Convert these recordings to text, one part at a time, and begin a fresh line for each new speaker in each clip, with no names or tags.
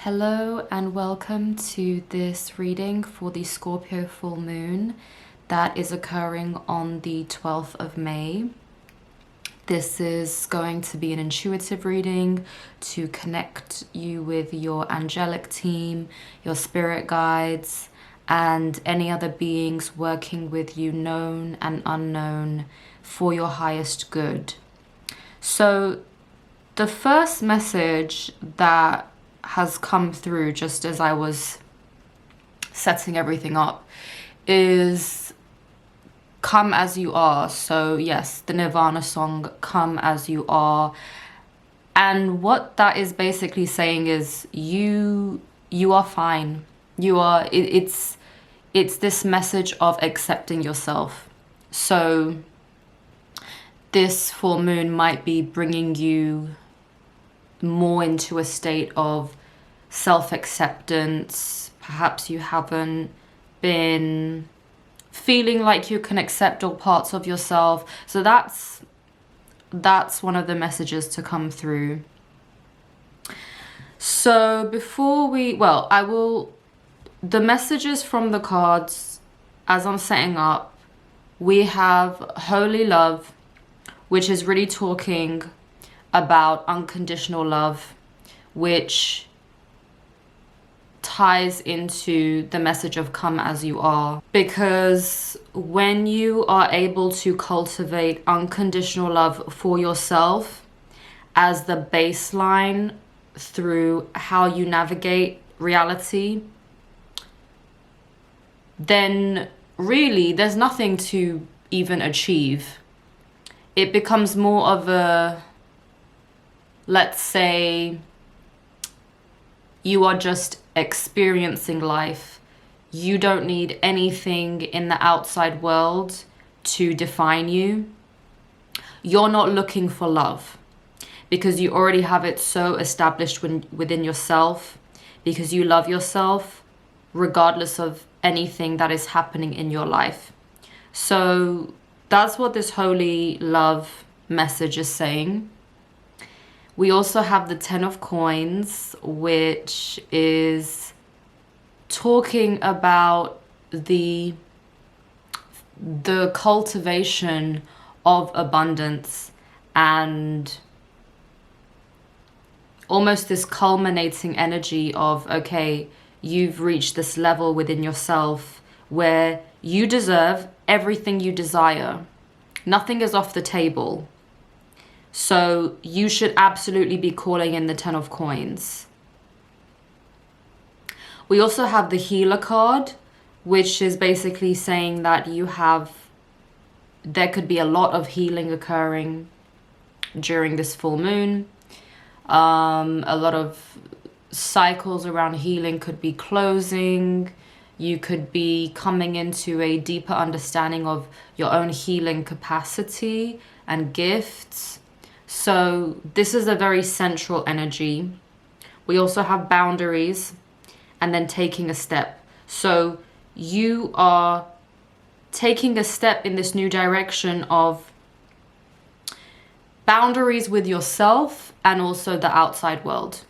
Hello and welcome to this reading for the Scorpio Full Moon that is occurring on the 12th of May. This is going to be an intuitive reading to connect you with your angelic team, your spirit guides, and any other beings working with you, known and unknown, for your highest good. So the first message that has come through just as I was setting everything up is come as you are. So yes, the Nirvana song, Come As You Are. And what that is basically saying is you are fine. It's this message of accepting yourself. So this full moon might be bringing you more into a state of self-acceptance. Perhaps you haven't been feeling like you can accept all parts of yourself. So that's one of the messages to come through. So before the messages from the cards, as I'm setting up, we have Holy Love, which is really talking about unconditional love, which ties into the message of come as you are. Because when you are able to cultivate unconditional love for yourself as the baseline through how you navigate reality, then really there's nothing to even achieve. It becomes more of a, let's say, you are just experiencing life. You don't need anything in the outside world to define you. You're not looking for love because you already have it so established within yourself, because you love yourself regardless of anything that is happening in your life. So that's what this Holy Love message is saying. We also have the 10 of Coins, which is talking about the cultivation of abundance and almost this culminating energy of, okay, you've reached this level within yourself where you deserve everything you desire. Nothing is off the table. So you should absolutely be calling in the 10 of Coins. We also have the Healer card, which is basically saying that there could be a lot of healing occurring during this full moon. A lot of cycles around healing could be closing. You could be coming into a deeper understanding of your own healing capacity and gifts. So this is a very central energy. We also have boundaries and then taking a step. So you are taking a step in this new direction of boundaries with yourself and also the outside world.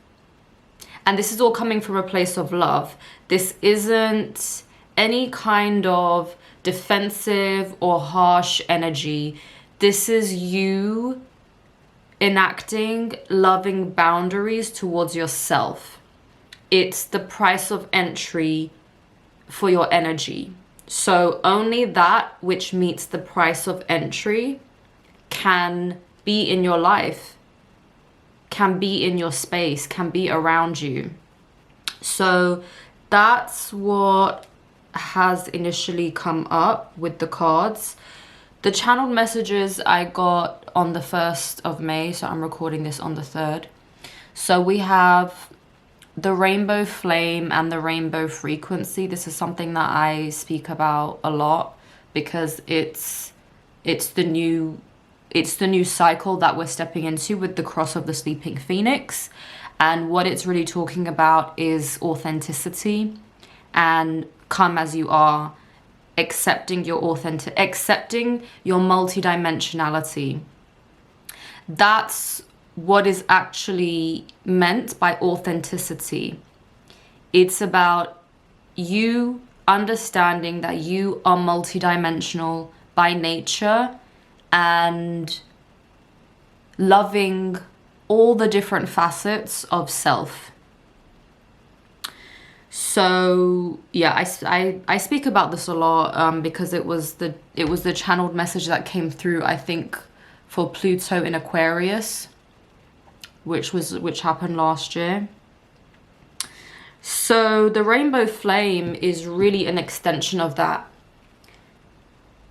And this is all coming from a place of love. This isn't any kind of defensive or harsh energy. This is you enacting loving boundaries towards yourself. It's the price of entry for your energy. So only that which meets the price of entry can be in your life, can be in your space, can be around you. So that's what has initially come up with the cards. The channeled messages I got on the 1st of May, so I'm recording this on the 3rd. So we have the rainbow flame and the rainbow frequency. This is something that I speak about a lot because it's the new cycle that we're stepping into with the cross of the sleeping phoenix. And what it's really talking about is authenticity and come as you are, accepting your multidimensionality. That's what is actually meant by authenticity. It's about you understanding that you are multidimensional by nature and loving all the different facets of self. So yeah, I speak about this a lot because it was the channeled message that came through, I think, for Pluto in Aquarius, which happened last year. So the rainbow flame is really an extension of that.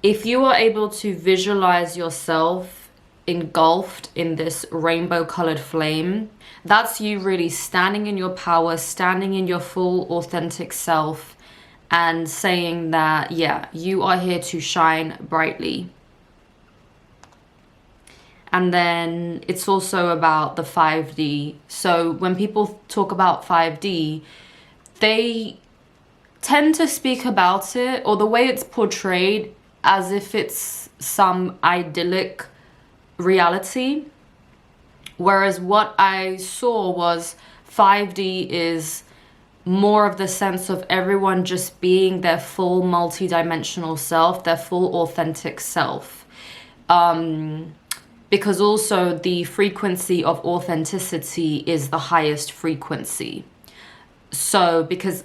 If you are able to visualize yourself engulfed in this rainbow colored flame, that's you really standing in your power, standing in your full authentic self, and saying that, yeah, you are here to shine brightly. And then it's also about the 5D. So when people talk about 5D, they tend to speak about it, or the way it's portrayed, as if it's some idyllic reality. Whereas what I saw was 5D is more of the sense of everyone just being their full multidimensional self, their full authentic self. Because also the frequency of authenticity is the highest frequency. So, because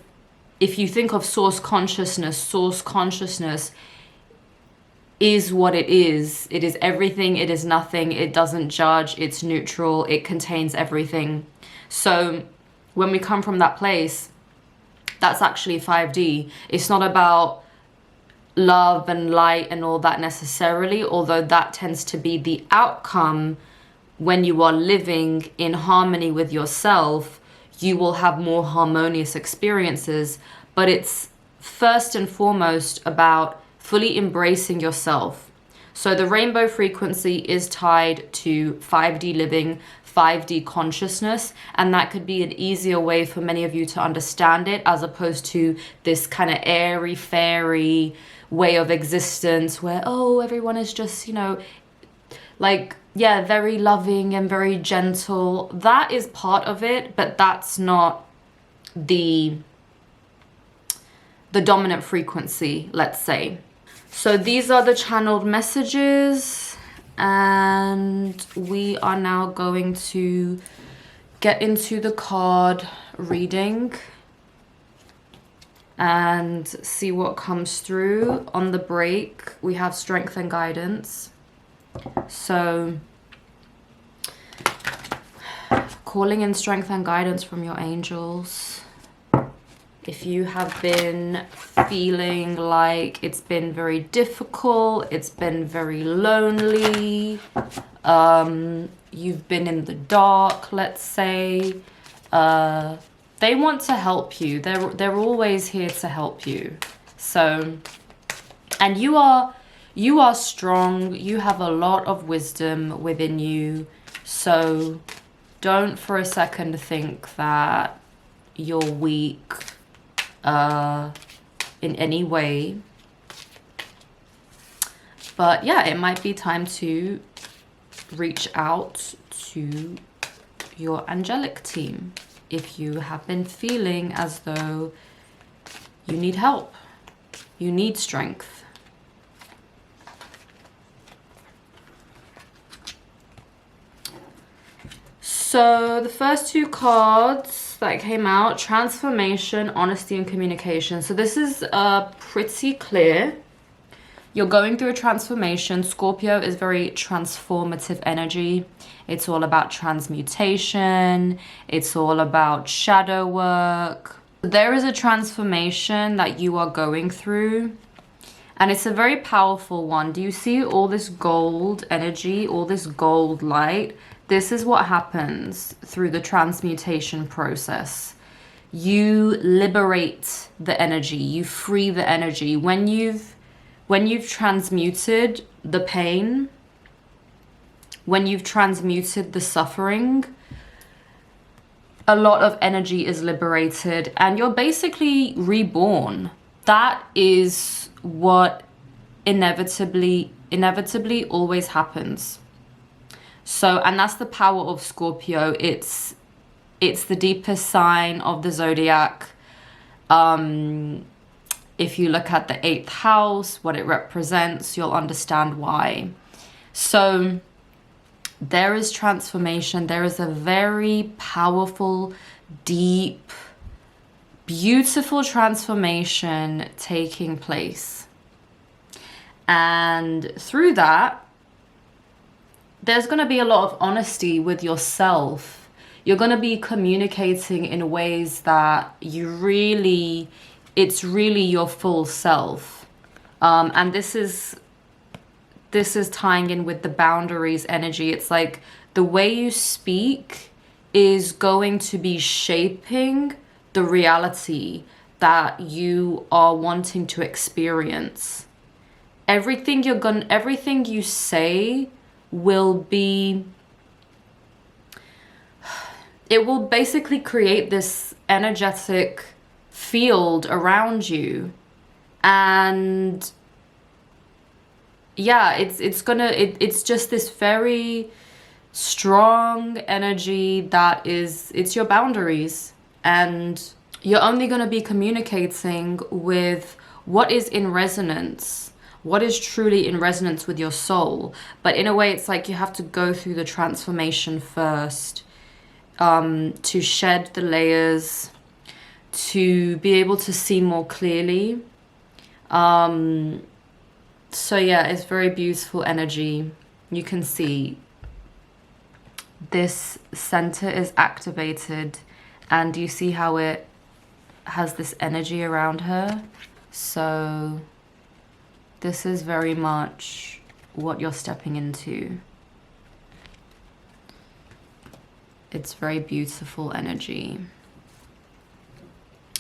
if you think of source consciousness is what it is. It is everything, it is nothing, it doesn't judge, it's neutral, it contains everything. So when we come from that place, that's actually 5D. It's not about love and light and all that necessarily, although that tends to be the outcome. When you are living in harmony with yourself, you will have more harmonious experiences. But it's first and foremost about fully embracing yourself. So the rainbow frequency is tied to 5D living, 5D consciousness, and that could be an easier way for many of you to understand it, as opposed to this kind of airy fairy way of existence where, oh, everyone is just, you know, like, yeah, very loving and very gentle. That is part of it, but that's not the dominant frequency, let's say. So these are the channeled messages, and we are now going to get into the card reading and see what comes through. On the break, we have strength and guidance. So calling in strength and guidance from your angels. If you have been feeling like it's been very difficult, it's been very lonely, you've been in the dark, let's say, they want to help you. They're always here to help you. So, and you are strong. You have a lot of wisdom within you. So don't for a second think that you're weak in any way. But yeah, it might be time to reach out to your angelic team if you have been feeling as though you need help, you need strength. So the first two cards that came out, transformation, honesty, and communication. So this is pretty clear. You're going through a transformation. Scorpio is very transformative energy. It's all about transmutation. It's all about shadow work. There is a transformation that you are going through, and it's a very powerful one. Do you see all this gold energy, all this gold light? This is what happens through the transmutation process. You liberate the energy, you free the energy. When you've transmuted the pain, when you've transmuted the suffering, a lot of energy is liberated and you're basically reborn. That is what inevitably always happens. So, and that's the power of Scorpio. It's the deepest sign of the zodiac. If you look at the 8th house, what it represents, you'll understand why. So there is transformation. There is a very powerful, deep, beautiful transformation taking place. And through that, there's going to be a lot of honesty with yourself. You're going to be communicating in ways that it's really your full self. And this is tying in with the boundaries energy. It's like the way you speak is going to be shaping the reality that you are wanting to experience. Everything you say will basically create this energetic field around you. And yeah, it's just this very strong energy that it's your boundaries, and you're only going to be communicating with what is in resonance, what is truly in resonance with your soul. But in a way, it's like you have to go through the transformation first, to shed the layers, to be able to see more clearly. So yeah, it's very beautiful energy. You can see this center is activated, and you see how it has this energy around her. So this is very much what you're stepping into. It's very beautiful energy.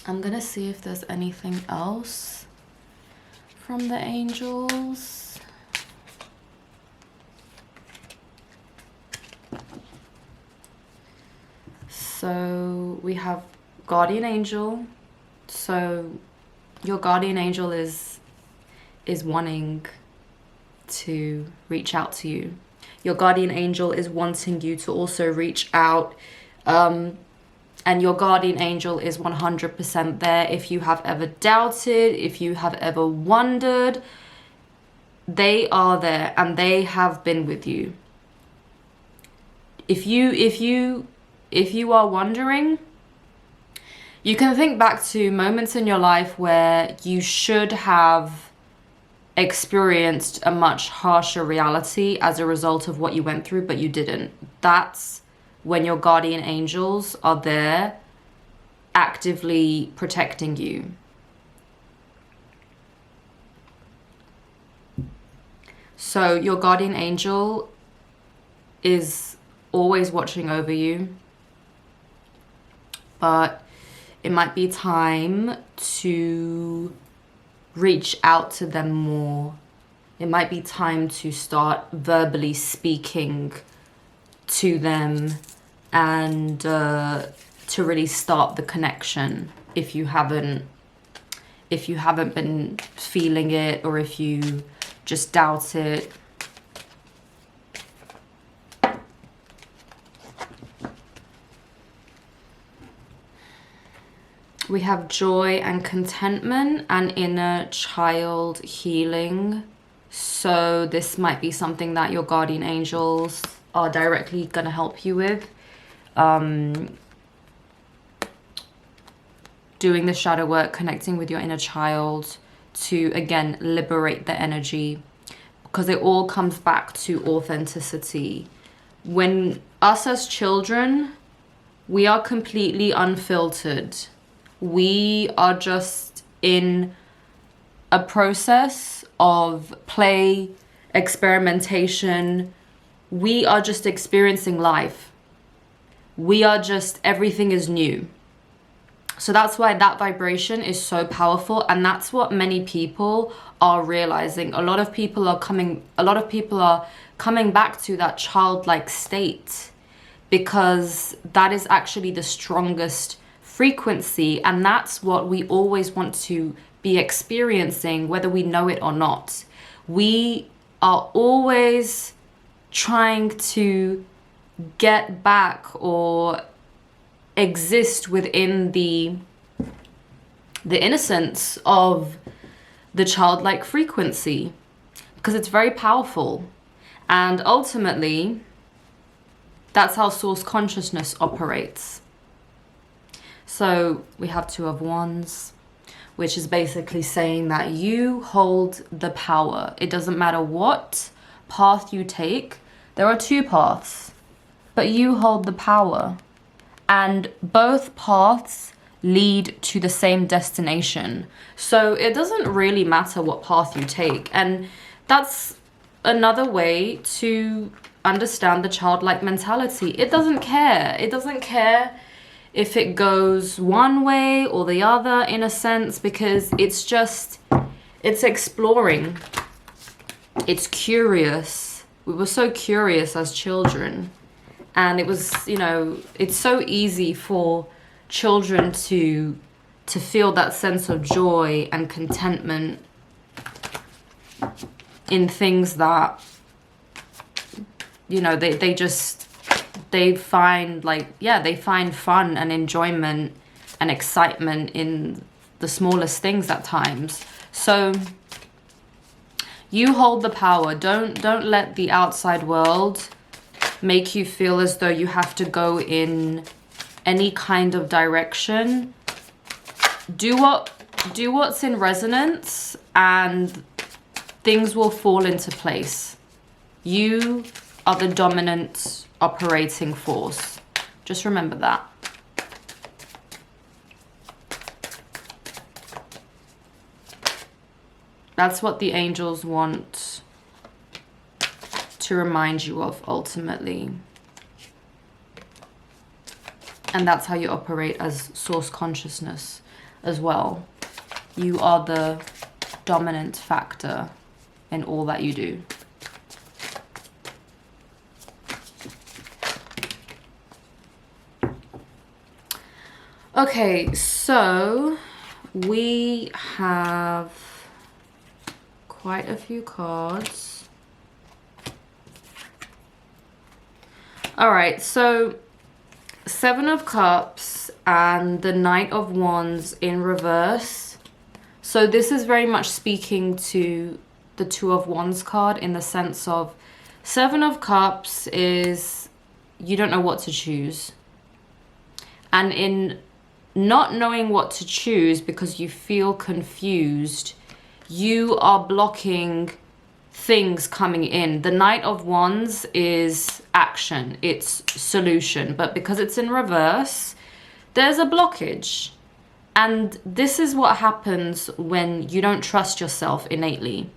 I'm gonna see if there's anything else from the angels. So we have guardian angel. So your guardian angel is wanting to reach out to you. Your guardian angel is wanting you to also reach out, and your guardian angel is 100% there. If you have ever doubted, if you have ever wondered, they are there and they have been with you. If you are wondering, you can think back to moments in your life where you should have experienced a much harsher reality as a result of what you went through, but you didn't. That's when your guardian angels are there actively protecting you. So your guardian angel is always watching over you, but it might be time to reach out to them more. It might be time to start verbally speaking to them, and to really start the connection if you haven't been feeling it, or if you just doubt it. We have joy and contentment and inner child healing. So this might be something that your guardian angels are directly going to help you with. Doing the shadow work, connecting with your inner child to, again, liberate the energy. Because it all comes back to authenticity. When us as children, we are completely unfiltered. We are just in a process of play, experimentation. We are just experiencing life. We are just, everything is new. So that's why that vibration is so powerful, and that's what many people are realizing. A lot of people are coming back to that childlike state, because that is actually the strongest frequency, and that's what we always want to be experiencing, whether we know it or not. We are always trying to get back or exist within the the innocence of the childlike frequency, because it's very powerful. And ultimately, that's how source consciousness operates. So we have Two of Wands, which is basically saying that you hold the power. It doesn't matter what path you take. There are two paths, but you hold the power. And both paths lead to the same destination. So it doesn't really matter what path you take. And that's another way to understand the childlike mentality. It doesn't care. It doesn't care if it goes one way or the other, in a sense, because it's exploring. It's curious. We were so curious as children. And it was, you know, it's so easy for children to feel that sense of joy and contentment in things that, you know, they find, like, yeah, they find fun and enjoyment and excitement in the smallest things at times. So you hold the power. Don't let the outside world make you feel as though you have to go in any kind of direction. Do what's in resonance, and things will fall into place. You are the dominant operating force. Just remember that. That's what the angels want to remind you of ultimately. And that's how you operate as source consciousness as well. You are the dominant factor in all that you do. Okay, so we have quite a few cards. All right, so Seven of Cups and the Knight of Wands in reverse. So this is very much speaking to the Two of Wands card, in the sense of Seven of Cups is you don't know what to choose. And in not knowing what to choose because you feel confused, you are blocking things coming in. The Knight of Wands is action, it's solution, but because it's in reverse, there's a blockage. And this is what happens when you don't trust yourself innately.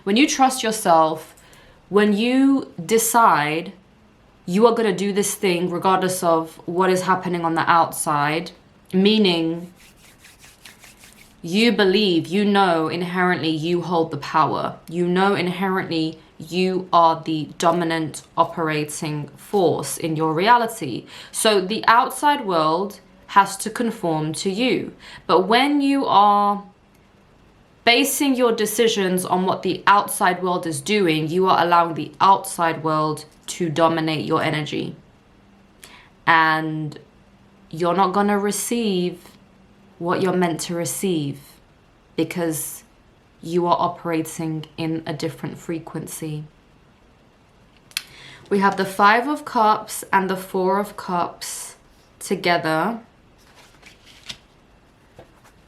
When you trust yourself, when you decide you are going to do this thing regardless of what is happening on the outside, meaning you believe, you know inherently you hold the power. You know inherently you are the dominant operating force in your reality. So the outside world has to conform to you. But when you are basing your decisions on what the outside world is doing, you are allowing the outside world to dominate your energy. And you're not going to receive what you're meant to receive because you are operating in a different frequency. We have the Five of Cups and the Four of Cups together.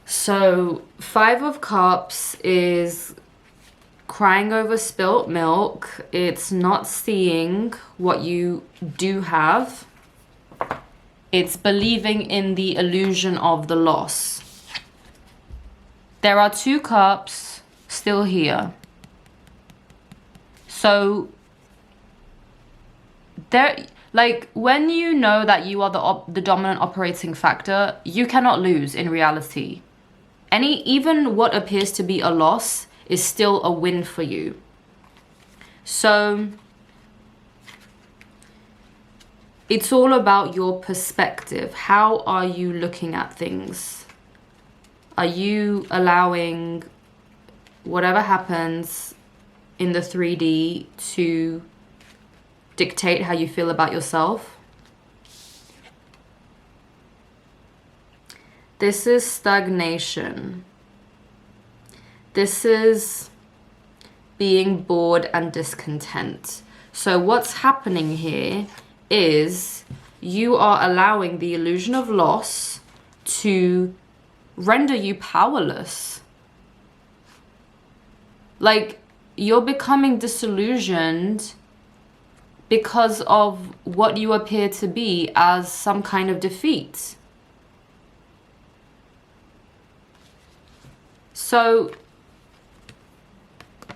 So Five of Cups is crying over spilt milk. It's not seeing what you do have. It's believing in the illusion of the loss. There are two cups still here. So there, like, when you know that you are the dominant operating factor, you cannot lose in reality. Even what appears to be a loss is still a win for you. So it's all about your perspective. How are you looking at things? Are you allowing whatever happens in the 3D to dictate how you feel about yourself? This is stagnation. This is being bored and discontent. So what's happening here is you are allowing the illusion of loss to render you powerless. Like, you're becoming disillusioned because of what you appear to be as some kind of defeat. So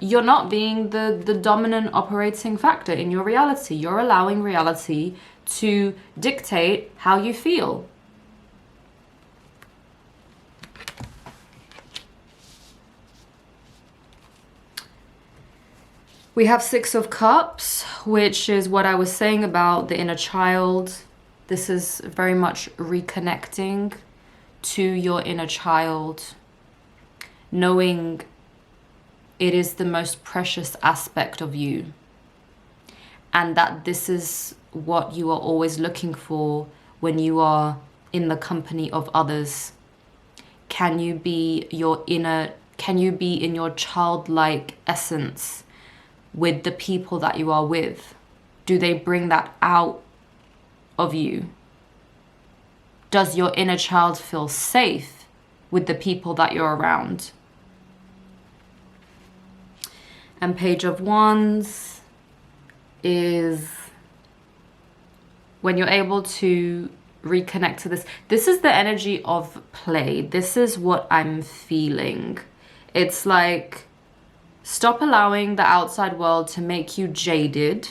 you're not being the dominant operating factor in your reality. You're allowing reality to dictate how you feel. We have Six of Cups, which is what I was saying about the inner child. This is very much reconnecting to your inner child, knowing it is the most precious aspect of you, and that this is what you are always looking for when you are in the company of others. Can you be in your childlike essence with the people that you are with? Do they bring that out of you? Does your inner child feel safe with the people that you're around? And Page of Wands is when you're able to reconnect to this. This is the energy of play. This is what I'm feeling. It's like, stop allowing the outside world to make you jaded.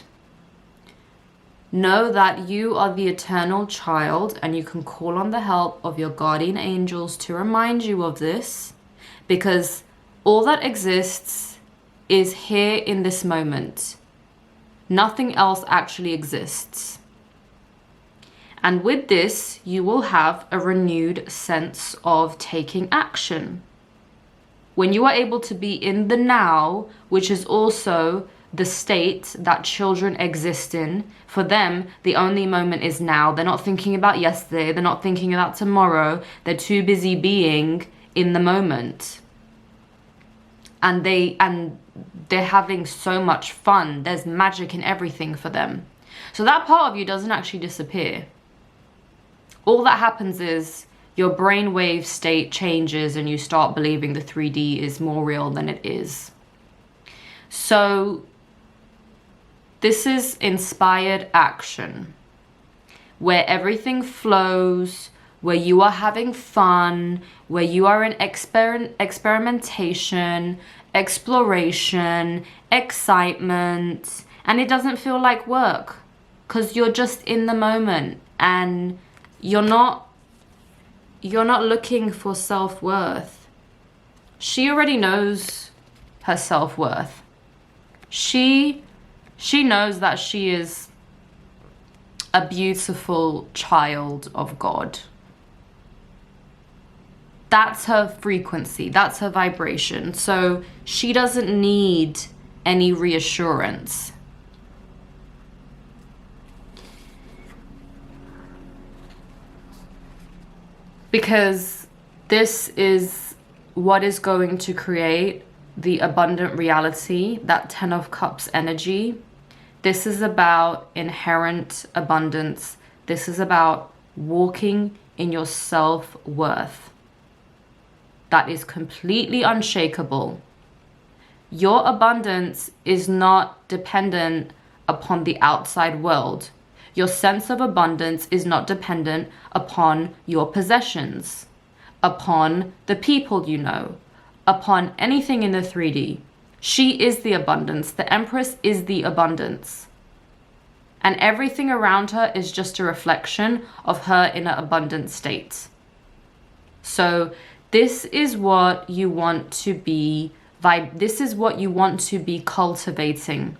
Know that you are the eternal child, and you can call on the help of your guardian angels to remind you of this, because all that exists is here in this moment. Nothing else actually exists. And with this, you will have a renewed sense of taking action. When you are able to be in the now, which is also the state that children exist in, for them, the only moment is now. They're not thinking about yesterday. They're not thinking about tomorrow. They're too busy being in the moment. And they're having so much fun. There's magic in everything for them. So that part of you doesn't actually disappear. All that happens is your brainwave state changes and you start believing the 3D is more real than it is. So this is inspired action, where everything flows, where you are having fun, where you are in experimentation, exploration, excitement, and it doesn't feel like work because you're just in the moment, and you're not looking for self-worth. She already knows her self-worth. She knows that she is a beautiful child of God. That's her frequency, that's her vibration. So she doesn't need any reassurance. Because this is what is going to create the abundant reality, that 10 of Cups energy. This is about inherent abundance. This is about walking in your self-worth. That is completely unshakable. Your abundance is not dependent upon the outside world. Your sense of abundance is not dependent upon your possessions, upon the people you know, upon anything in the 3D. She is the abundance. The Empress is the abundance. And everything around her is just a reflection of her inner abundant state. So this is what you want to be this is what you want to be cultivating.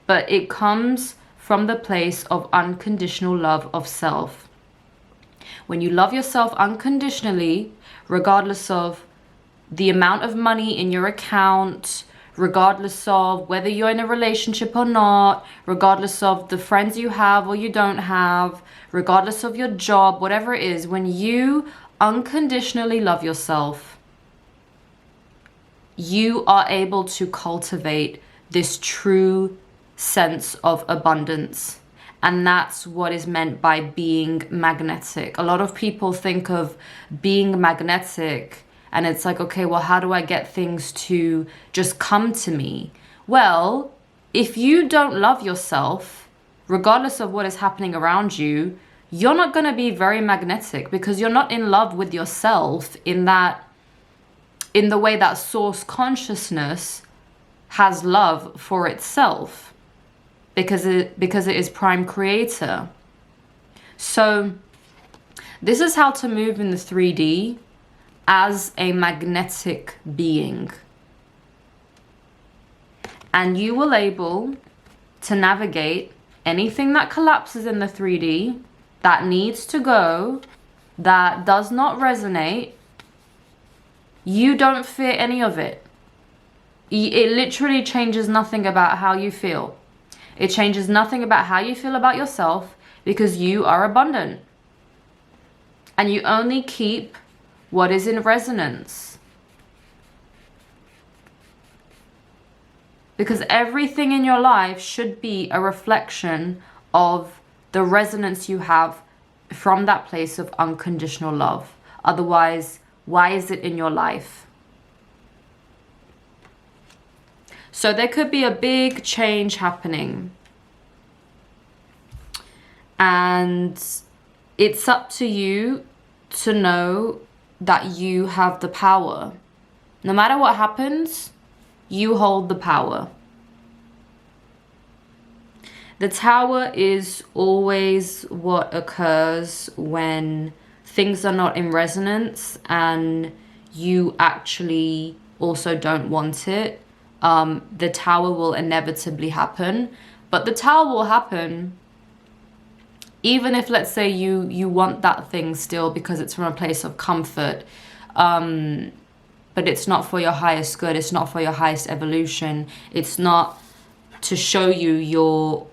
But it comes from the place of unconditional love of self. When you love yourself unconditionally, regardless of the amount of money in your account, regardless of whether you're in a relationship or not, regardless of the friends you have or you don't have, regardless of your job, whatever it is, when you unconditionally love yourself, you are able to cultivate this true sense of abundance. And that's what is meant by being magnetic. A lot of people think of being magnetic and it's like, okay, well, how do I get things to just come to me? Well, if you don't love yourself, regardless of what is happening around you, you're not going to be very magnetic, because you're not in love with yourself in the way that source consciousness has love for itself, because it is prime creator. So this is how to move in the 3D as a magnetic being. And you will able to navigate anything that collapses in the 3D, that needs to go, that does not resonate. You don't fear any of it. It literally changes nothing about how you feel. It changes nothing about how you feel about yourself, because you are abundant. And you only keep what is in resonance. Because everything in your life should be a reflection of the resonance you have from that place of unconditional love. Otherwise, why is it in your life? So there could be a big change happening. And it's up to you to know that you have the power. No matter what happens, you hold the power. The Tower is always what occurs when things are not in resonance and you actually also don't want it. The Tower will inevitably happen, but the Tower will happen even if, let's say, you want that thing still because it's from a place of comfort, but it's not for your highest good, it's not for your highest evolution, it's not to show you your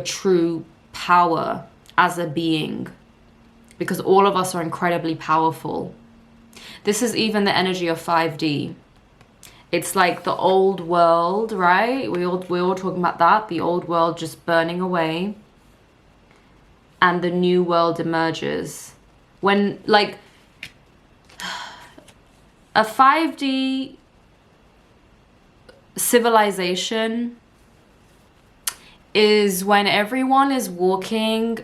true power as a being, because all of us are incredibly powerful. This is even the energy of 5D. It's like the old world, right? We're all talking about that, the old world just burning away, and the new world emerges. When, like, a 5D civilization is when everyone is walking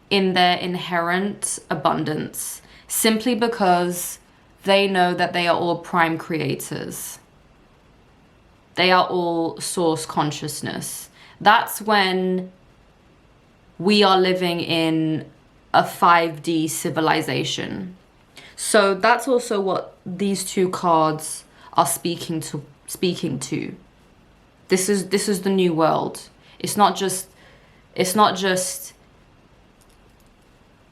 in their inherent abundance, simply because they know that they are all prime creators. They are all source consciousness. That's when we are living in a 5D civilization. So that's also what these two cards are speaking to. This is the new world. It's not just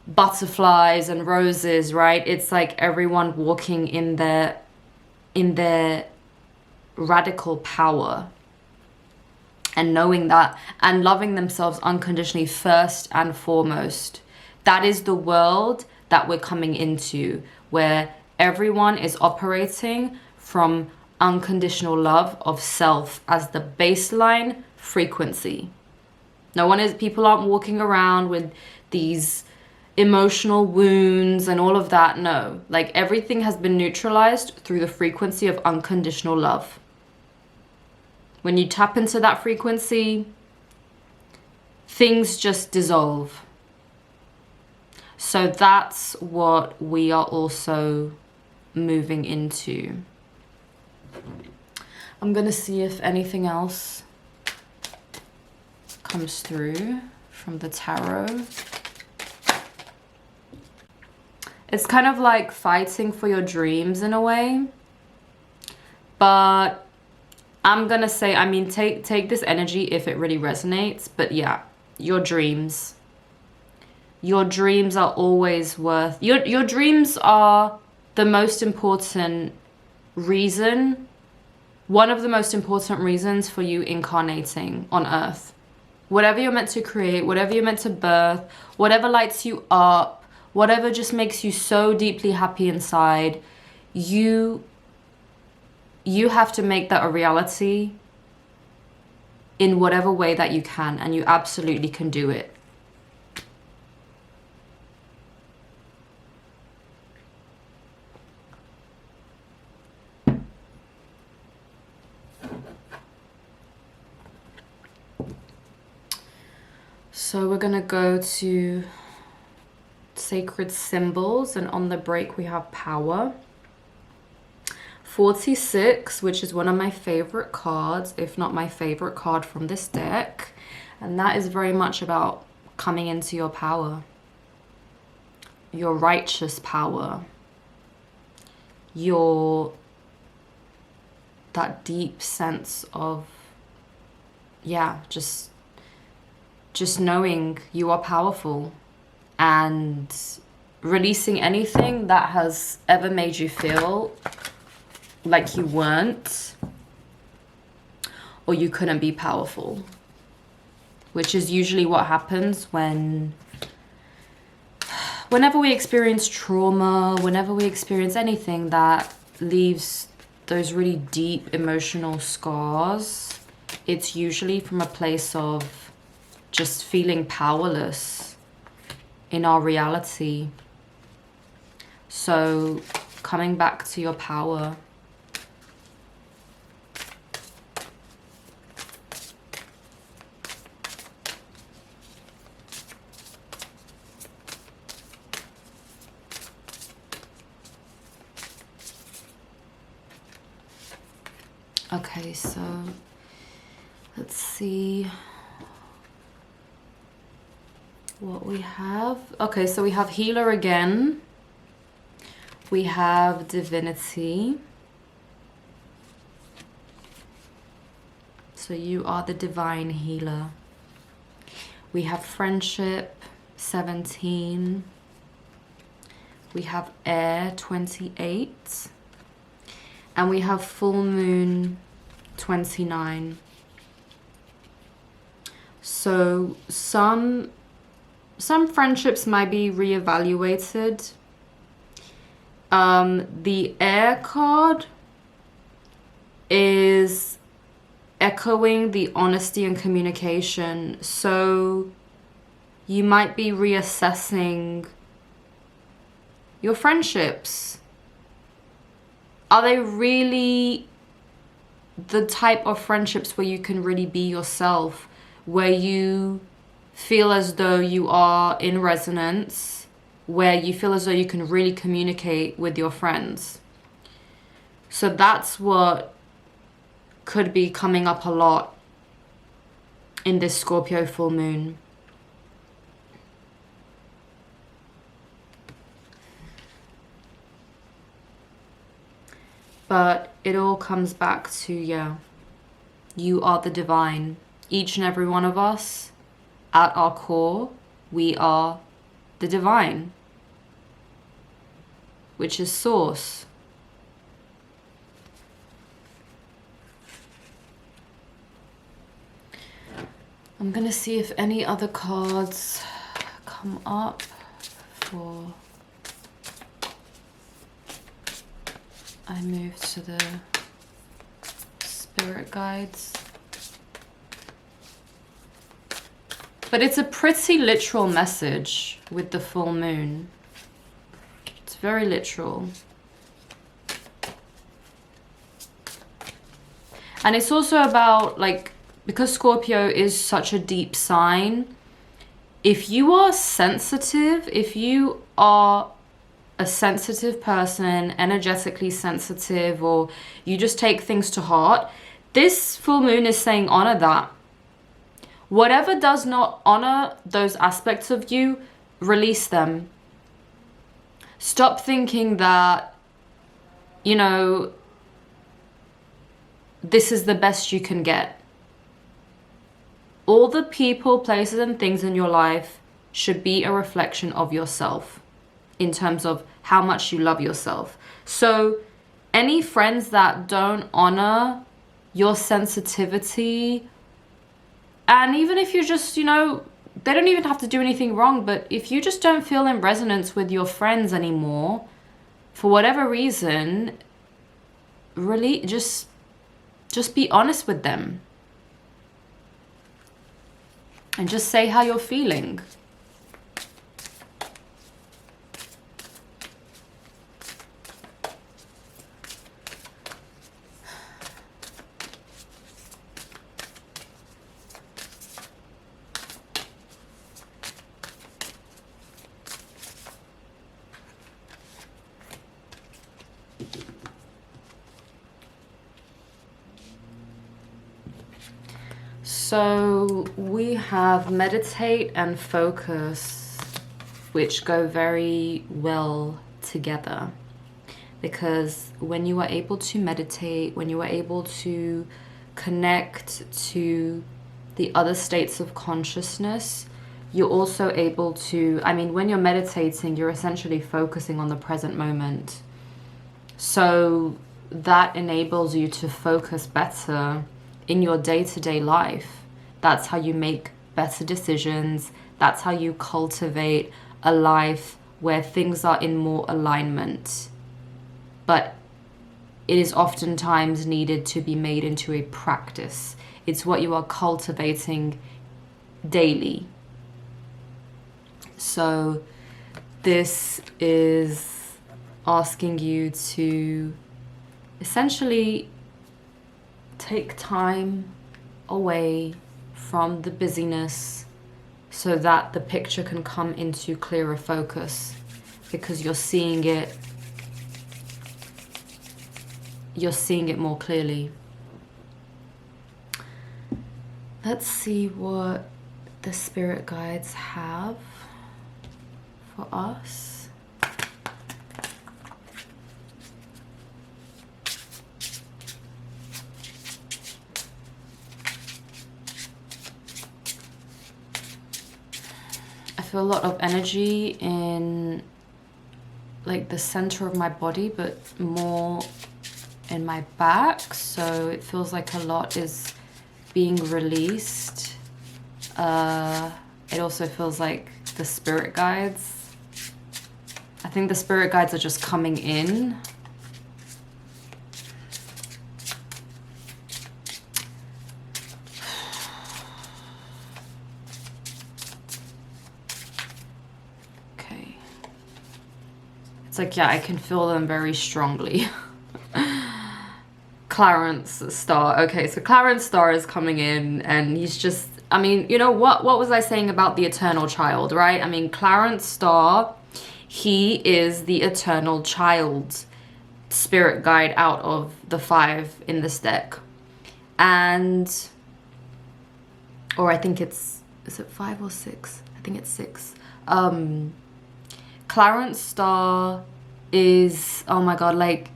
butterflies and roses, right? It's like everyone walking in their radical power, and knowing that and loving themselves unconditionally first and foremost. That is the world that we're coming into, where everyone is operating from unconditional love of self as the baseline frequency. People aren't walking around with these emotional wounds and all of that. No, like, everything has been neutralized through the frequency of unconditional love. When you tap into that frequency, things just dissolve. So that's what we are also moving into. I'm gonna see if anything else comes through from the tarot. It's kind of like fighting for your dreams in a way, but I'm gonna say, I mean, take this energy if it really resonates, but yeah, your dreams are always worth, your dreams are the most important reason, one of the most important reasons for you incarnating on earth. Whatever you're meant to create, whatever you're meant to birth, whatever lights you up, whatever just makes you so deeply happy inside, you have to make that a reality in whatever way that you can, and you absolutely can do it. So we're gonna go to sacred symbols, and on the break we have power. 46, which is one of my favorite cards, if not my favorite card from this deck. And that is very much about coming into your power, your righteous power, that deep sense of, yeah, just knowing you are powerful, and releasing anything that has ever made you feel like you weren't or you couldn't be powerful, which is usually what happens whenever we experience trauma, whenever we experience anything that leaves those really deep emotional scars. It's usually from a place of just feeling powerless in our reality. So coming back to your power. Okay, so let's see what we have. Okay, so we have healer again. We have divinity. So you are the divine healer. We have friendship, 17. We have air, 28. And we have full moon, 29. So some friendships might be reevaluated. The air card is echoing the honesty and communication. So you might be reassessing your friendships. Are they really the type of friendships where you can really be yourself, where you feel as though you are in resonance, where you feel as though you can really communicate with your friends? So that's what could be coming up a lot in this Scorpio full moon. But it all comes back to, yeah, you are the divine. Each and every one of us, at our core, we are the divine, which is source. I'm gonna see if any other cards come up for... I move to the spirit guides. But it's a pretty literal message with the full moon. It's very literal. And it's also about, like, because Scorpio is such a deep sign, if you are sensitive, if you are a sensitive person, energetically sensitive, or you just take things to heart, this full moon is saying honor that. Whatever does not honor those aspects of you, release them. Stop thinking that, you know, this is the best you can get. All the people, places, and things in your life should be a reflection of yourself, in terms of how much you love yourself. So any friends that don't honor your sensitivity, and even if you're just, you know, they don't even have to do anything wrong, but if you just don't feel in resonance with your friends anymore, for whatever reason, really just be honest with them. And just say how you're feeling. So we have meditate and focus, which go very well together, because when you are able to meditate, when you are able to connect to the other states of consciousness, you're also able to, I mean, when you're meditating, you're essentially focusing on the present moment. So that enables you to focus better in your day-to-day life. That's how you make better decisions. That's how you cultivate a life where things are in more alignment. But it is oftentimes needed to be made into a practice. It's what you are cultivating daily. So this is asking you to essentially take time away from the busyness so that the picture can come into clearer focus, because you're seeing it more clearly. Let's see what the spirit guides have for us. I feel a lot of energy in like the center of my body, but more in my back. So it feels like a lot is being released. It also feels like the spirit guides. I think the spirit guides are just coming in. It's like, yeah, I can feel them very strongly. Clarence Star. Okay, so Clarence Star is coming in, and he's just, I mean, you know, what was I saying about the eternal child, right? I mean, Clarence Star, he is the eternal child spirit guide out of the 5 in this deck. And, or I think it's, is it 5 or 6? I think it's 6. Clarence Star is, oh my god, like,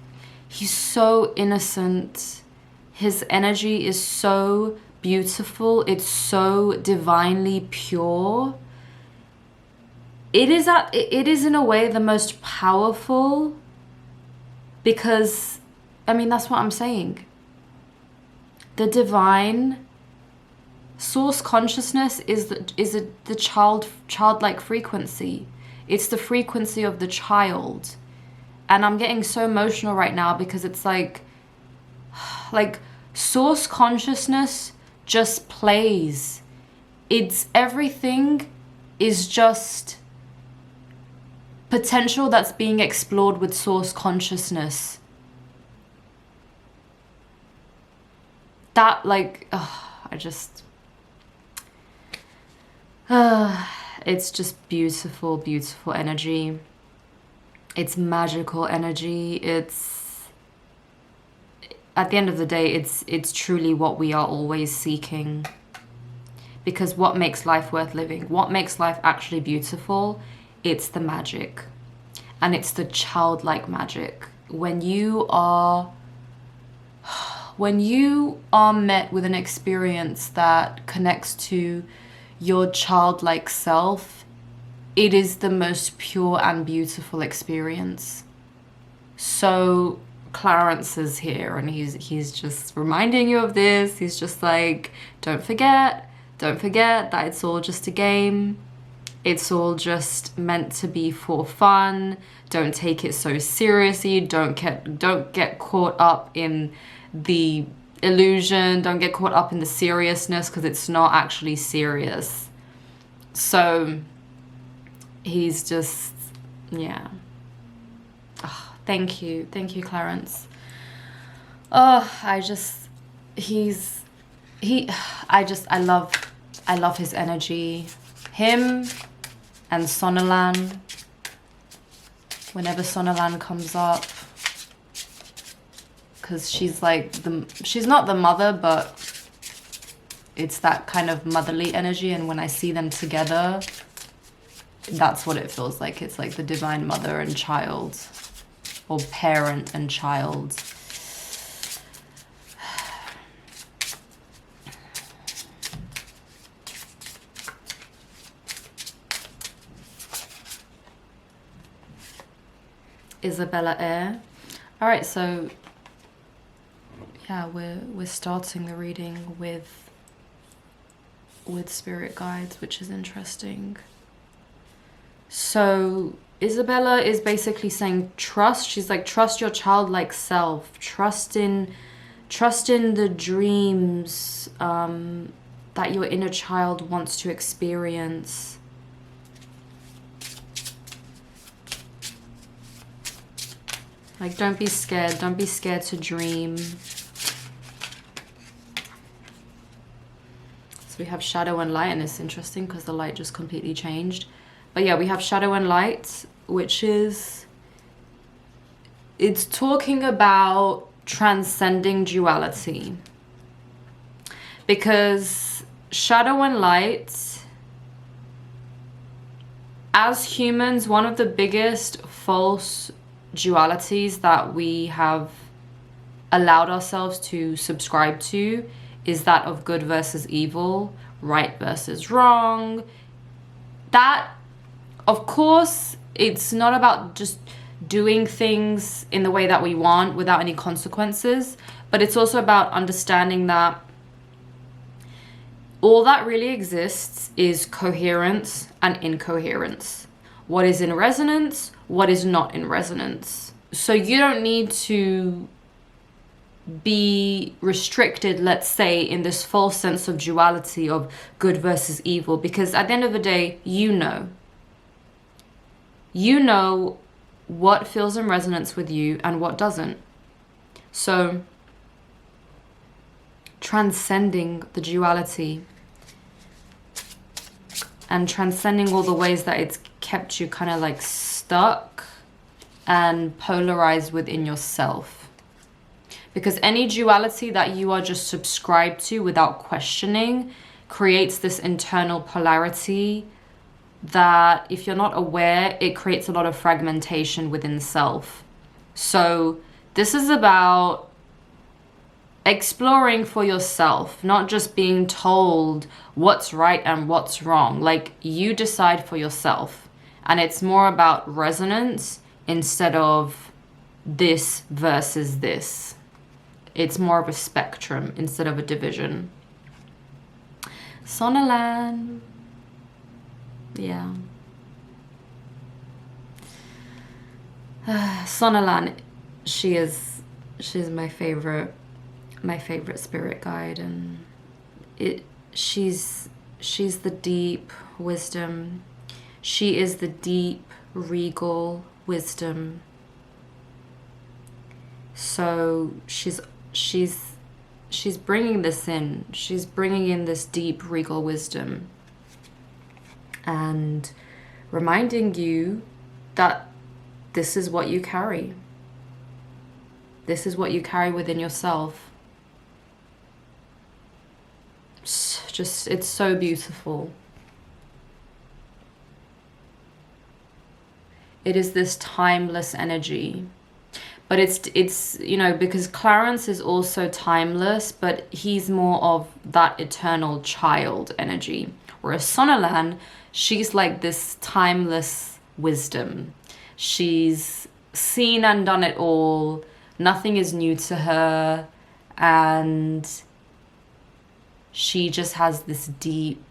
he's so innocent. His energy is so beautiful. It's so divinely pure. It is in a way the most powerful, because, I mean, that's what I'm saying. The divine source consciousness is the childlike frequency. It's the frequency of the child. And I'm getting so emotional right now, because it's like source consciousness just plays. It's everything is just potential that's being explored with source consciousness. That, like, it's just beautiful, beautiful energy. It's magical energy. It's, at the end of the day, it's truly what we are always seeking. Because what makes life worth living, what makes life actually beautiful, it's the magic. And it's the childlike magic. When you are met with an experience that connects to your childlike self, it is the most pure and beautiful experience. So Clarence is here, and he's just reminding you of this. He's just like, don't forget don't forget that it's all just a game. It's all just meant to be for fun. Don't take it so seriously. Don't get caught up in the illusion. Don't get caught up in the seriousness, because it's not actually serious. So he's just, yeah. Oh, thank you, Clarence. Oh, I love his energy. Him and Sonalan. Whenever Sonalan comes up, because she's like she's not the mother, but it's that kind of motherly energy, and when I see them together, that's what it feels like. It's like the divine mother and child, or parent and child. Isabella Air. All right, so yeah, we're starting the reading with spirit guides, which is interesting. So Isabella is basically saying trust. She's like, trust your childlike self. Trust in the dreams that your inner child wants to experience. Like, don't be scared. Don't be scared to dream. So we have shadow and light, and it's interesting because the light just completely changed. But yeah, we have shadow and light, which is, it's talking about transcending duality. Because shadow and light, as humans, one of the biggest false dualities that we have allowed ourselves to subscribe to is that of good versus evil, right versus wrong. That, of course, it's not about just doing things in the way that we want without any consequences, but it's also about understanding that all that really exists is coherence and incoherence. What is in resonance, what is not in resonance. So you don't need to be restricted, let's say, in this false sense of duality of good versus evil, because at the end of the day, you know what feels in resonance with you and what doesn't. So transcending the duality and transcending all the ways that it's kept you kind of like stuck and polarized within yourself. Because any duality that you are just subscribed to without questioning creates this internal polarity that, if you're not aware, it creates a lot of fragmentation within self. So this is about exploring for yourself, not just being told what's right and what's wrong. Like, you decide for yourself. And it's more about resonance instead of this versus this. It's more of a spectrum instead of a division. Sonalan. Yeah. Sonalan, she's my favorite spirit guide, and she's the deep wisdom. She is the deep regal wisdom. So she's bringing this in. She's bringing in this deep regal wisdom and reminding you that this is what you carry. This is what you carry within yourself. It's so beautiful. It is this timeless energy. But it's you know, because Clarence is also timeless, but he's more of that eternal child energy. Whereas Sonalan, she's like this timeless wisdom. She's seen and done it all. Nothing is new to her. And she just has this deep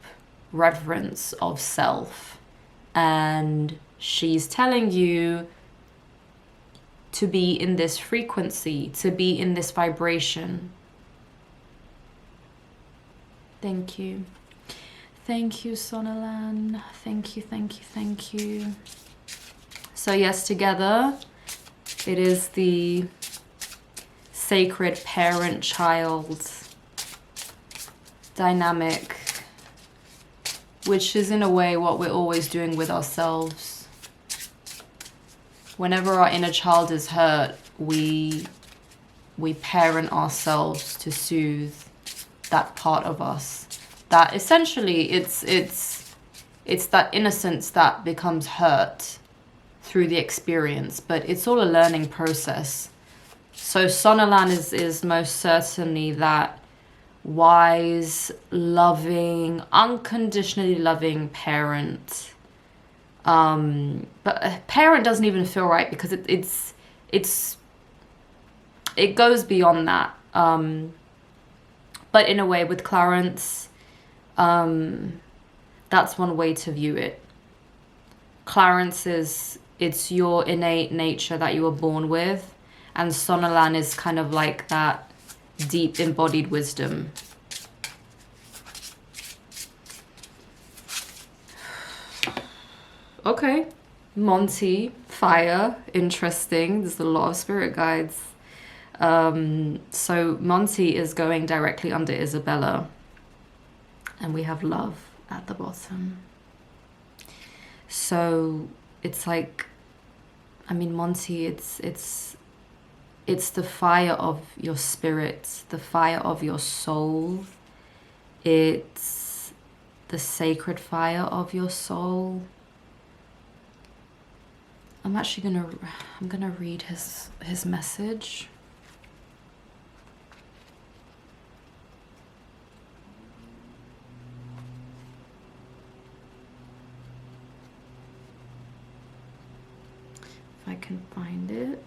reverence of self, and she's telling you to be in this frequency, to be in this vibration. Thank you. Thank you, Sonalan. Thank you, thank you, thank you. So yes, together, it is the sacred parent-child dynamic, which is in a way what we're always doing with ourselves. Whenever our inner child is hurt, we parent ourselves to soothe that part of us. That essentially it's that innocence that becomes hurt through the experience, but it's all a learning process. So Sonalan is most certainly that wise, loving, unconditionally loving parent. But a parent doesn't even feel right, because it goes beyond that. But in a way, with Clarence, that's one way to view it. Clarence it's your innate nature that you were born with, and Sonalan is kind of like that deep embodied wisdom. Okay, Monty, fire, interesting. There's a lot of spirit guides. So Monty is going directly under Isabella, and we have love at the bottom. So it's like, I mean, Monty, it's the fire of your spirit, the fire of your soul. It's the sacred fire of your soul. I'm gonna read his message. If I can find it.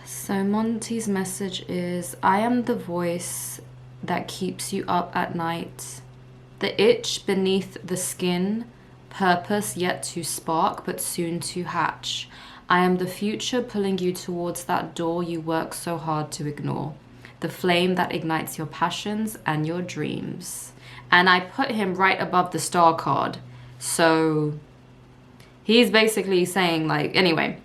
So Monty's message is, I am the voice that keeps you up at night, the itch beneath the skin, purpose yet to spark but soon to hatch. I am the future pulling you towards that door you work so hard to ignore, the flame that ignites your passions and your dreams. And I put him right above the star card. So he's basically saying, like, anyway,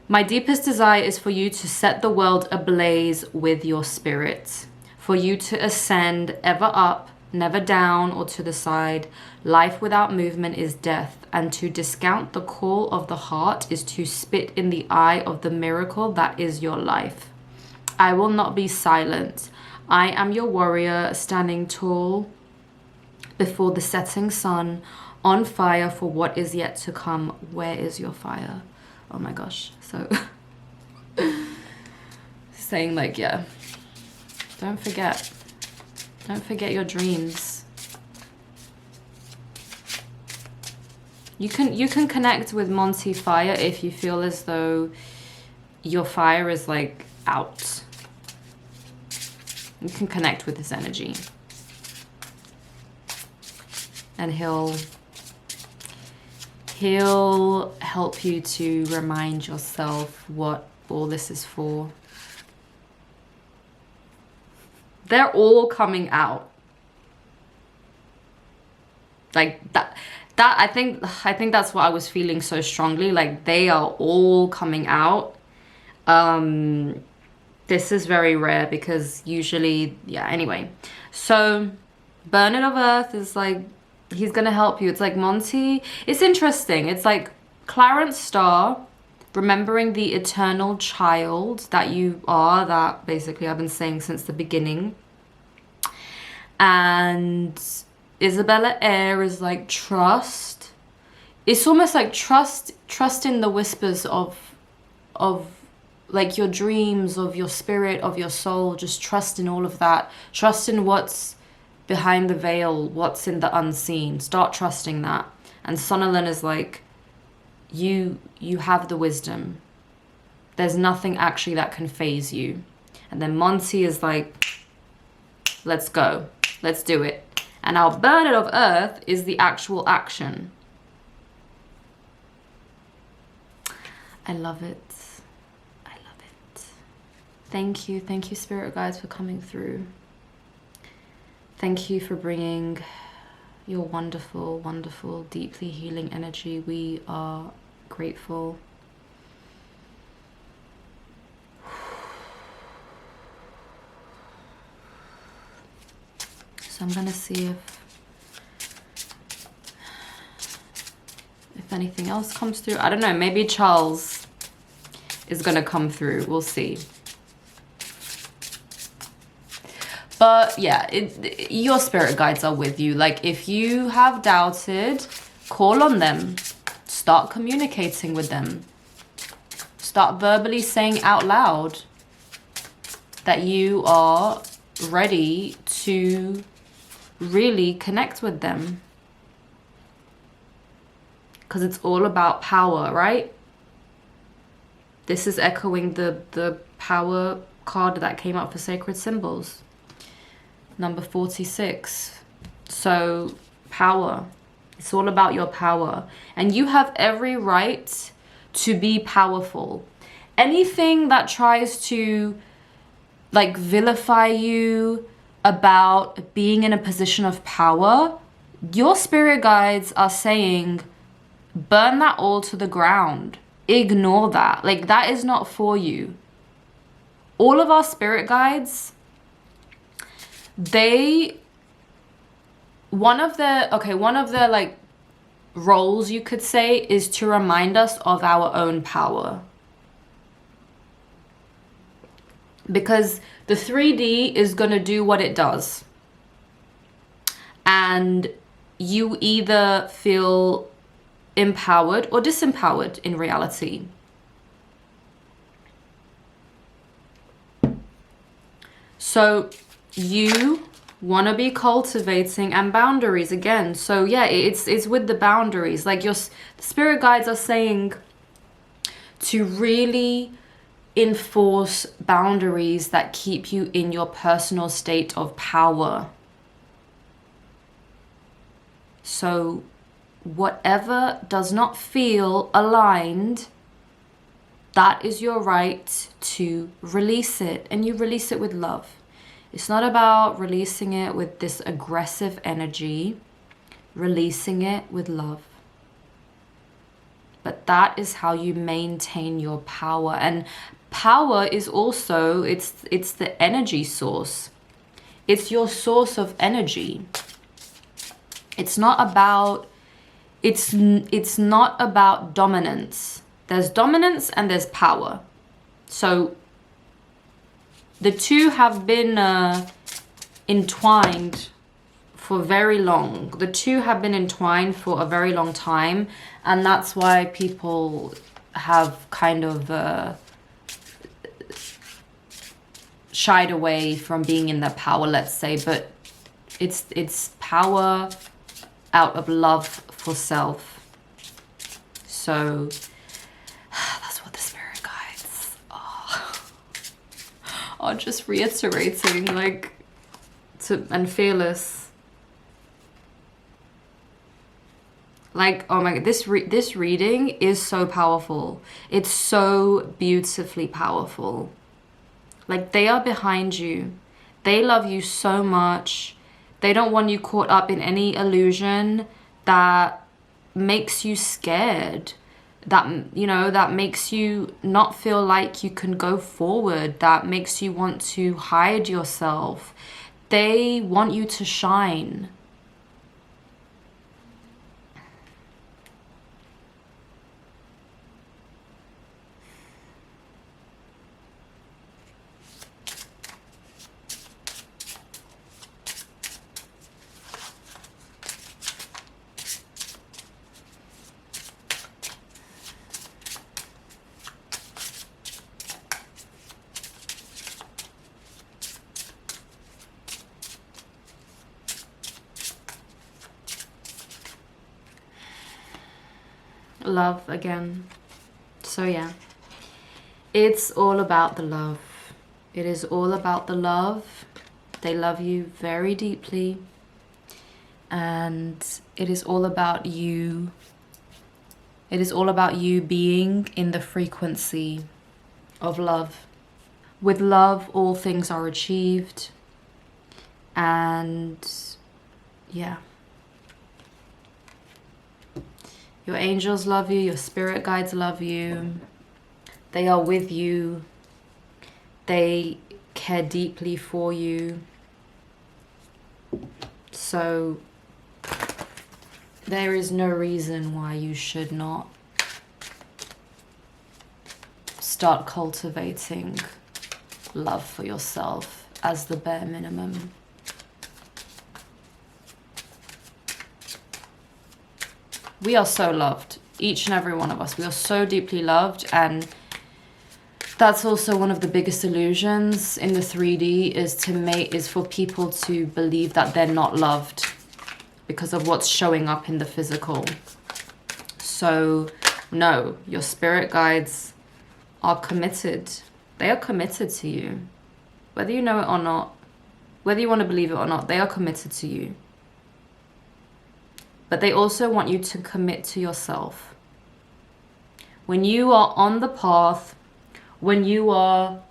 my deepest desire is for you to set the world ablaze with your spirit, for you to ascend ever up, never down or to the side. Life without movement is death, and to discount the call of the heart is to spit in the eye of the miracle that is your life. I will not be silent. I am your warrior, standing tall before the setting sun, on fire for what is yet to come. Where is your fire? Oh my gosh. So saying, like, yeah, don't forget your dreams. You can connect with Monty Fire if you feel as though your fire is like out. You can connect with this energy, and he'll help you to remind yourself what all this is for. They're all coming out. Like that I think that's what I was feeling so strongly. Like, they are all coming out. This is very rare, because usually, yeah, anyway. So Bernard of Earth is like, he's gonna help you. It's like Monty. It's interesting. It's like Clarence Star, remembering the eternal child that you are, that basically I've been saying since the beginning. And Isabella Air is like trust. It's almost like trust in the whispers of like your dreams, of your spirit, of your soul. Just trust in all of that. Trust in what's behind the veil, what's in the unseen. Start trusting that. And Sonalyn is like, you have the wisdom. There's nothing actually that can phase you. And then Monty is like, let's go. Let's do it. And our burden of earth is the actual action. I love it. I love it. Thank you. Thank you, spirit guides, for coming through. Thank you for bringing your wonderful, wonderful, deeply healing energy. We are grateful. So I'm gonna see if anything else comes through. I don't know, maybe Charles is gonna come through. We'll see. But yeah, your spirit guides are with you. Like, if you have doubted, call on them. Start communicating with them. Start verbally saying out loud that you are ready to really connect with them. Because it's all about power, right? This is echoing the power card that came up for sacred symbols. Number 46. So, power. It's all about your power. And you have every right to be powerful. Anything that tries to, like, vilify you about being in a position of power, your spirit guides are saying, burn that all to the ground. Ignore that. Like, that is not for you. All of our spirit guides, one of their like roles, you could say, is to remind us of our own power. Because the 3D is going to do what it does. And you either feel empowered or disempowered in reality. So you want to be cultivating and boundaries again. So yeah, it's with the boundaries. Like, your spirit guides are saying to really enforce boundaries that keep you in your personal state of power. So whatever does not feel aligned, that is your right to release it. And you release it with love. It's not about releasing it with this aggressive energy, releasing it with love. But that is how you maintain your power. And power is also, it's the energy source. It's your source of energy. It's not about dominance. There's dominance and there's power. So the two have been entwined for very long. The two have been entwined for a very long time. And that's why people have kind of shied away from being in their power, let's say. But it's power out of love for self. So that's what the spirit guides are just reiterating, like, and fearless. Like, oh my god, this reading is so powerful. It's so beautifully powerful. Like, they are behind you. They love you so much. They don't want you caught up in any illusion that makes you scared. That, you know, that makes you not feel like you can go forward. That makes you want to hide yourself. They want you to shine. love again. So yeah, it's all about the love. It is all about the love. They love you very deeply, and it is all about you. It is all about you being in the frequency of love. With love, all things are achieved. And yeah, your angels love you, your spirit guides love you. They are with you. They care deeply for you. So there is no reason why you should not start cultivating love for yourself as the bare minimum. We are so loved, each and every one of us. We are so deeply loved, and that's also one of the biggest illusions in the 3D is for people to believe that they're not loved because of what's showing up in the physical. So no, your spirit guides are committed. They are committed to you. Whether you know it or not, whether you want to believe it or not, they are committed to you. But they also want you to commit to yourself. When you are on the path, when you are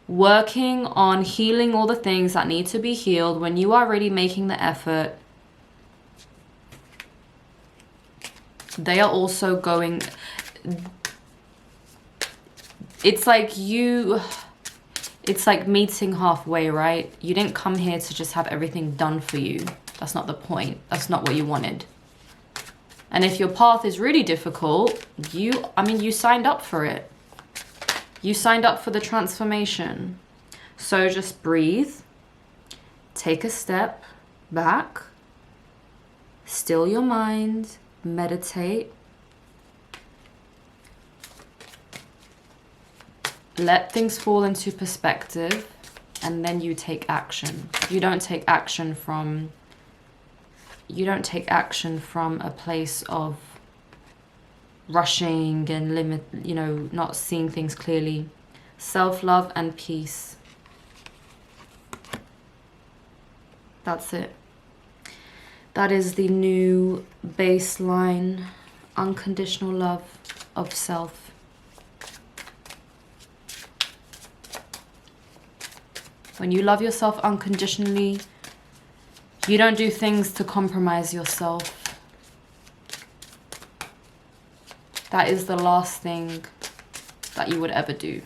working on healing all the things that need to be healed, when you are really making the effort, they are also going... It's like meeting halfway, right? You didn't come here to just have everything done for you. That's not the point. That's not what you wanted. And if your path is really difficult, you signed up for it. You signed up for the transformation. So just breathe. Take a step back. Still your mind. Meditate. Let things fall into perspective. And then you take action. You don't take action from a place of rushing and not seeing things clearly. Self-love and peace. That's it. That is the new baseline, unconditional love of self. When you love yourself unconditionally, you don't do things to compromise yourself. That is the last thing that you would ever do.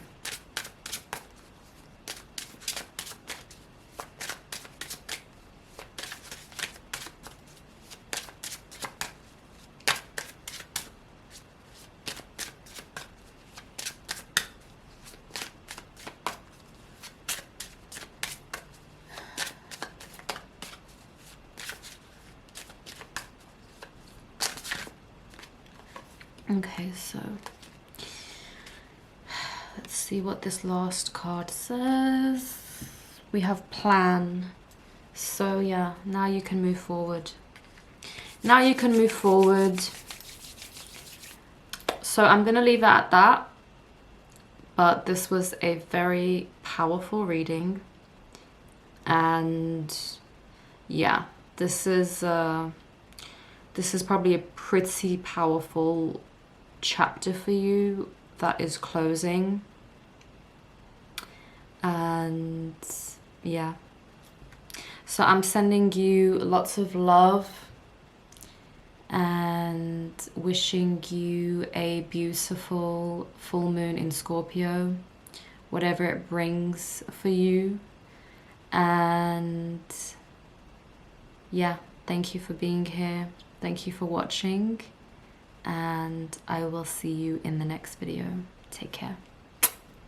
Okay, so let's see what this last card says. We have plan. So yeah, now you can move forward. Now you can move forward. So I'm gonna leave it at that. But this was a very powerful reading. And yeah, this is probably a pretty powerful chapter for you that is closing. And yeah, so I'm sending you lots of love and wishing you a beautiful full moon in Scorpio, whatever it brings for you. And yeah, thank you for being here. Thank you for watching. And I will see you in the next video. Take care.